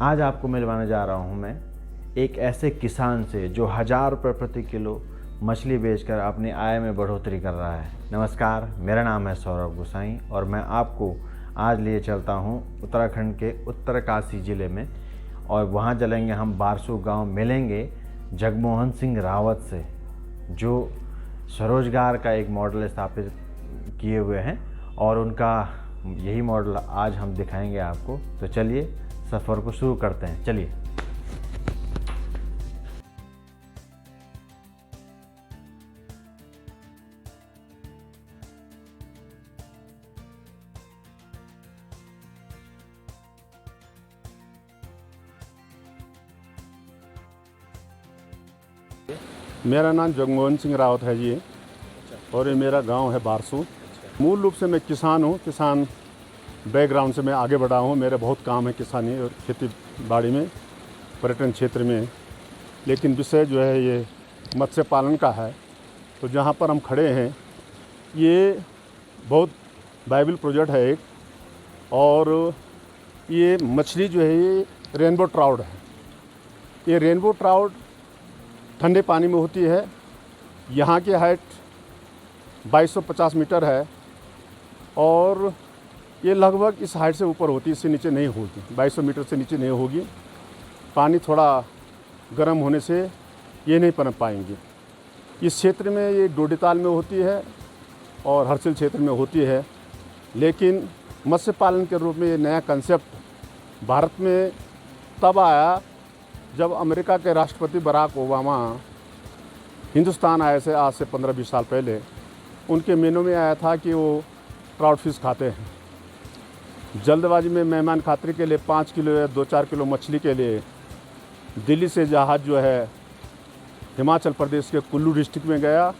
आज आपको मिलवाने जा रहा हूं मैं एक ऐसे किसान से जो 1000 रुपये प्रति किलो मछली बेचकर अपनी आय में बढ़ोतरी कर रहा है। नमस्कार, मेरा नाम है सौरभ गोसाई और मैं आपको आज लिए चलता हूं उत्तराखंड के उत्तरकाशी ज़िले में और वहां चलेंगे हम बारसू गांव, मिलेंगे जगमोहन सिंह रावत से जो स्वरोजगार का एक मॉडल स्थापित किए हुए हैं और उनका यही मॉडल आज हम दिखाएंगे आपको। तो चलिए सफ़र को शुरू करते हैं। चलिए। मेरा नाम जगमोहन सिंह रावत है जी और ये मेरा गांव है बारसू। मूल रूप से मैं किसान हूँ, किसान बैकग्राउंड से मैं आगे बढ़ा हूँ। मेरे बहुत काम है किसानी और खेती बाड़ी में, पर्यटन क्षेत्र में। लेकिन विषय जो है ये मत्स्य पालन का है। तो जहाँ पर हम खड़े हैं ये बहुत वायबल प्रोजेक्ट है एक, और ये मछली जो है ये रेनबो ट्राउट है। ये रेनबो ट्राउट ठंडे पानी में होती है। यहाँ की हाइट 2250 मीटर है और ये लगभग इस हाइट से ऊपर होती है, इससे नीचे नहीं होगी। 2200 मीटर से नीचे नहीं होगी। पानी थोड़ा गर्म होने से ये नहीं पनप पाएंगी। इस क्षेत्र में ये डोडीताल में होती है और हरसिल क्षेत्र में होती है। लेकिन मत्स्य पालन के रूप में ये नया कंसेप्ट भारत में तब आया जब अमेरिका के राष्ट्रपति बराक ओबामा हिंदुस्तान आए से आज से 15-20 साल पहले। उनके मेनू में आया था कि वो ट्राउट फिश खाते हैं। जल्दबाजी में मेहमान खातरी के लिए 5 किलो या 2-4 किलो मछली के लिए दिल्ली से जहाज़ जो है हिमाचल प्रदेश के कुल्लू डिस्ट्रिक्ट में गया।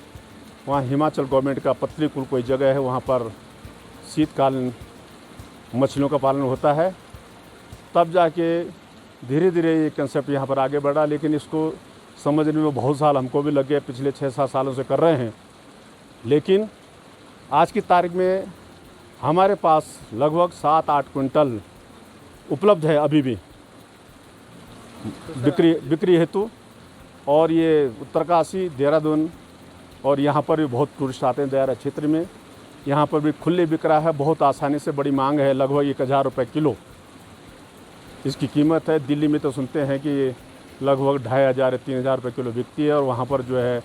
वहाँ हिमाचल गवर्नमेंट का पतलीकुल कोई जगह है, वहाँ पर शीतकालीन मछलियों का पालन होता है। तब जाके धीरे धीरे ये कंसेप्ट यहाँ पर आगे बढ़ा। लेकिन इसको समझने में बहुत साल हमको भी लग गए, पिछले 6-7 सालों से कर रहे हैं। लेकिन आज की तारीख में हमारे पास लगभग 7-8 क्विंटल उपलब्ध है अभी भी बिक्री हेतु। और ये उत्तरकाशी, देहरादून और यहाँ पर भी बहुत टूरिस्ट आते हैं देहरा क्षेत्र में। यहाँ पर भी खुले बिक रहा है, बहुत आसानी से, बड़ी मांग है। लगभग 1000 रुपये किलो इसकी कीमत है। दिल्ली में तो सुनते हैं कि लगभग 2500 या 3000 रुपये किलो बिकती है। और वहाँ पर जो है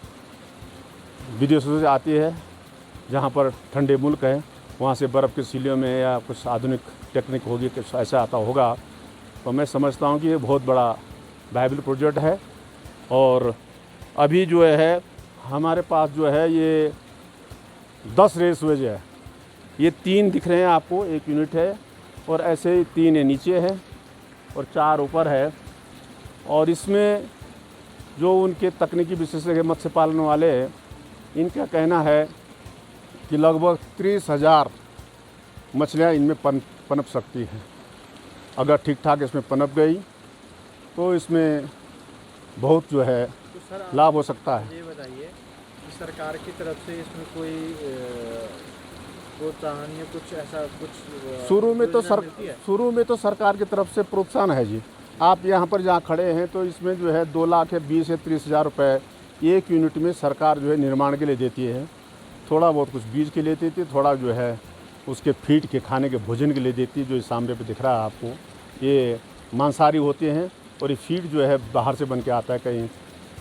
विदेशों से आती है, जहाँ पर ठंडे मुल्क है, वहाँ से बर्फ़ की सीलियों में या कुछ आधुनिक टेक्निक होगी, कुछ ऐसा आता होगा। तो मैं समझता हूँ कि ये बहुत बड़ा वायबल प्रोजेक्ट है। और अभी जो है हमारे पास जो है ये 10 रेसवेज है। ये 3 दिख रहे हैं आपको, 1 यूनिट है और ऐसे ही 3 ये नीचे है और 4 ऊपर है। और इसमें जो उनके तकनीकी विशेषज्ञ मत्स्य पालन वाले हैं, इनका कहना है कि लगभग 30,000 मछलियाँ इनमें पनप सकती हैं। अगर ठीक ठाक इसमें पनप गई तो इसमें बहुत जो है तो लाभ हो सकता है। ये बताइए कि सरकार की तरफ से इसमें कोई प्रोत्साहन या कुछ ऐसा कुछ शुरू में तो सरकार की तरफ से प्रोत्साहन है जी। आप यहाँ पर जहाँ खड़े हैं तो इसमें जो है 2 लाख या 20 या 30,000 रुपये 1 यूनिट में सरकार जो है निर्माण के लिए देती है। थोड़ा बहुत कुछ बीज के लिए देती है, थोड़ा जो है उसके फीड के खाने के भोजन के लिए देती है। जो इस सामने पे दिख रहा है आपको, ये मांसाहारी होते हैं और ये फीड जो है बाहर से बन के आता है, कहीं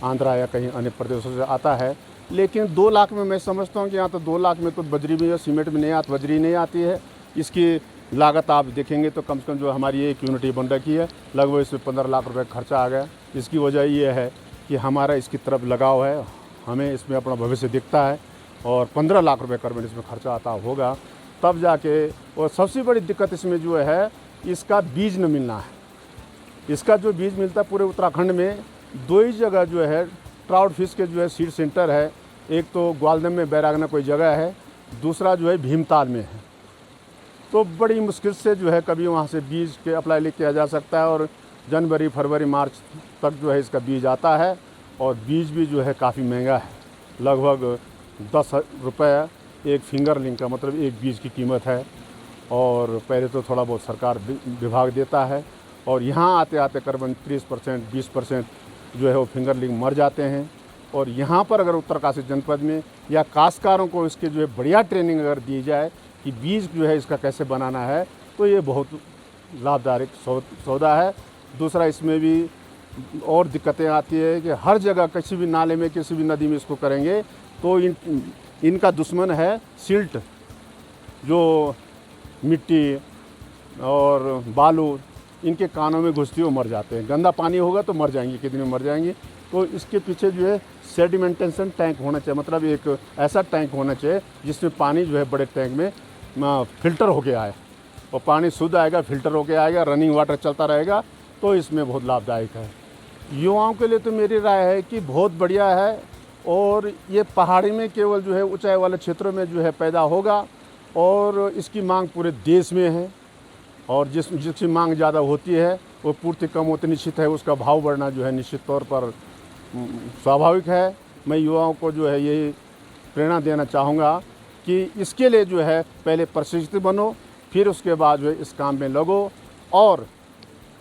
आंध्रा या कहीं अन्य प्रदेशों से आता है। लेकिन 2 लाख में मैं समझता हूँ कि यहाँ तो 2 लाख में तो बजरी में या सीमेंट में नहीं आती, बजरी नहीं आती है। इसकी लागत आप देखेंगे तो कम से कम जो हमारी 1 यूनिट ये बन रखी है, लगभग इसमें 15 लाख रुपये खर्चा आ गया। इसकी वजह ये है कि हमारा इसकी तरफ लगाव है, हमें इसमें अपना भविष्य दिखता है और 15 लाख रुपये करीब इसमें खर्चा आता होगा तब जाके। और सबसे बड़ी दिक्कत इसमें जो है इसका बीज न मिलना है। इसका जो बीज मिलता है पूरे उत्तराखंड में 2 ही जगह जो है ट्राउट फिश के जो है सीड सेंटर है। एक तो ग्वालदम में बैरागना कोई जगह है, दूसरा जो है भीमताल में है। तो बड़ी मुश्किल से जो है कभी वहाँ से बीज के अप्लाई किया जा सकता है और जनवरी, फरवरी, मार्च तक जो है इसका बीज आता है। और बीज भी जो है काफ़ी महंगा है, लगभग 10 रुपये एक फिंगरलिंग का, मतलब एक बीज की कीमत है। और पहले तो थोड़ा बहुत सरकार विभाग देता है और यहाँ आते आते करीबन 30% 20% जो है वो फिंगरलिंग मर जाते हैं। और यहाँ पर अगर उत्तरकाशी जनपद में या काश्तकारों को इसके जो है बढ़िया ट्रेनिंग अगर दी जाए कि बीज जो है इसका कैसे बनाना है, तो ये बहुत लाभदायक सौदा है। दूसरा, इसमें भी और दिक्कतें आती है कि हर जगह किसी भी नाले में किसी भी नदी में इसको करेंगे तो इनका दुश्मन है सिल्ट, जो मिट्टी और बालू इनके कानों में घुसती हुई मर जाते हैं। गंदा पानी होगा तो मर जाएंगे, कितने मर जाएंगे। तो इसके पीछे जो है सेडिमेंटेशन टैंक होना चाहिए, मतलब एक ऐसा टैंक होना चाहिए जिसमें पानी जो है बड़े टैंक में फिल्टर होके आए और पानी शुद्ध आएगा, फिल्टर होके आएगा, रनिंग वाटर चलता रहेगा, तो इसमें बहुत लाभदायक है। युवाओं के लिए तो मेरी राय है कि बहुत बढ़िया है। और ये पहाड़ी में केवल जो है ऊंचाई वाले क्षेत्रों में जो है पैदा होगा और इसकी मांग पूरे देश में है। और जिसकी मांग ज़्यादा होती है वो पूर्ति कम होती निश्चित है, उसका भाव बढ़ना जो है निश्चित तौर पर स्वाभाविक है। मैं युवाओं को जो है यही प्रेरणा देना चाहूँगा कि इसके लिए जो है पहले प्रशिक्षित बनो, फिर उसके बाद जो है इस काम में लगो। और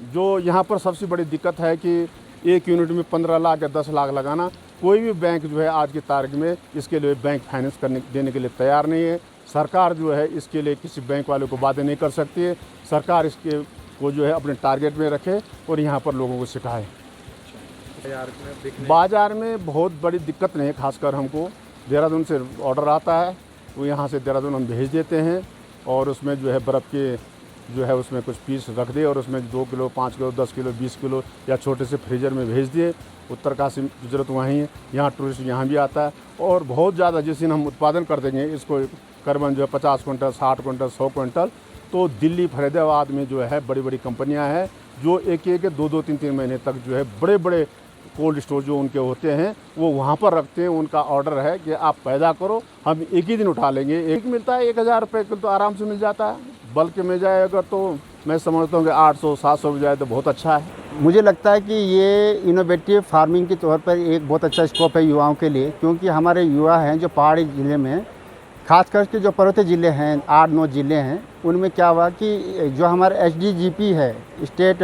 जो यहाँ पर सबसे बड़ी दिक्कत है कि एक यूनिट में 15 लाख या 10 लाख लगाना, कोई भी बैंक जो है आज की तारीख में इसके लिए बैंक फाइनेंस देने के लिए तैयार नहीं है। सरकार जो है इसके लिए किसी बैंक वाले को बातें नहीं कर सकती है। सरकार इसके को जो है अपने टारगेट में रखे और यहाँ पर लोगों को सिखाए। बाज़ार में बहुत बड़ी दिक्कत नहीं है, खासकर हमको देहरादून से ऑर्डर आता है, वो यहाँ से देहरादून हम भेज देते हैं और उसमें जो है बर्फ़ के जो है उसमें कुछ पीस रख दिए और उसमें 2 किलो 5 किलो 10 किलो 20 किलो या छोटे से फ्रीजर में भेज दिए। उत्तरकाशी की ज़रूरत वहीं है, यहाँ टूरिस्ट यहाँ भी आता है। और बहुत ज़्यादा जिस दिन हम उत्पादन कर देंगे इसको करीबन जो है 50 क्विंटल 60 क्विंटल 100 क्विंटल, तो दिल्ली फरीदाबाद में जो है बड़ी बड़ी कंपनियां हैं जो एक 2 3 महीने तक जो है बड़े बड़े कोल्ड स्टोर जो उनके होते हैं वो वहाँ पर रखते हैं। उनका ऑर्डर है कि आप पैदा करो, हम एक ही दिन उठा लेंगे। एक मिलता है 1000 रुपये किलो तो आराम से मिल जाता है। बल्क में जाए अगर तो मैं समझता हूँ कि 800-700 में जाए तो बहुत अच्छा है। मुझे लगता है कि ये इनोवेटिव फार्मिंग के तौर पर एक बहुत अच्छा स्कोप है युवाओं के लिए, क्योंकि हमारे युवा हैं जो पहाड़ी ज़िले में, खास करके जो पर्वतीय ज़िले हैं 8-9 ज़िले हैं, उनमें क्या हुआ कि जो हमारे SDGP है, स्टेट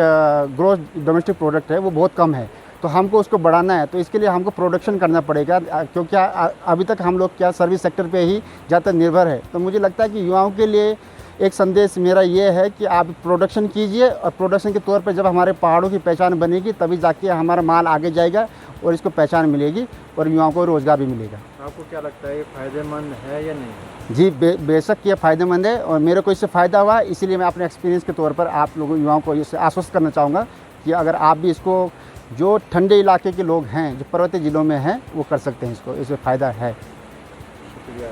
ग्रोथ डोमेस्टिक प्रोडक्ट है, वो बहुत कम है। तो हमको उसको बढ़ाना है, तो इसके लिए हमको प्रोडक्शन करना पड़ेगा, क्योंकि अभी तक हम लोग क्या सर्विस सेक्टर पे ही ज़्यादातर निर्भर है। तो मुझे लगता है कि युवाओं के लिए एक संदेश मेरा ये है कि आप प्रोडक्शन कीजिए और प्रोडक्शन के तौर पे जब हमारे पहाड़ों की पहचान बनेगी तभी जाके हमारा माल आगे जाएगा और इसको पहचान मिलेगी और युवाओं को रोज़गार भी मिलेगा। आपको क्या लगता है ये फ़ायदेमंद है या नहीं? जी बेशक ये फ़ायदेमंद है और मेरे को इससे फ़ायदा हुआ, इसीलिए मैं अपने एक्सपीरियंस के तौर पर आप लोगों युवाओं को इससे आश्वस्त करना चाहूँगा कि अगर आप भी इसको, जो ठंडे इलाके के लोग हैं जो पर्वतीय ज़िलों में हैं वो कर सकते हैं, इसको इससे फ़ायदा है। शुक्रिया।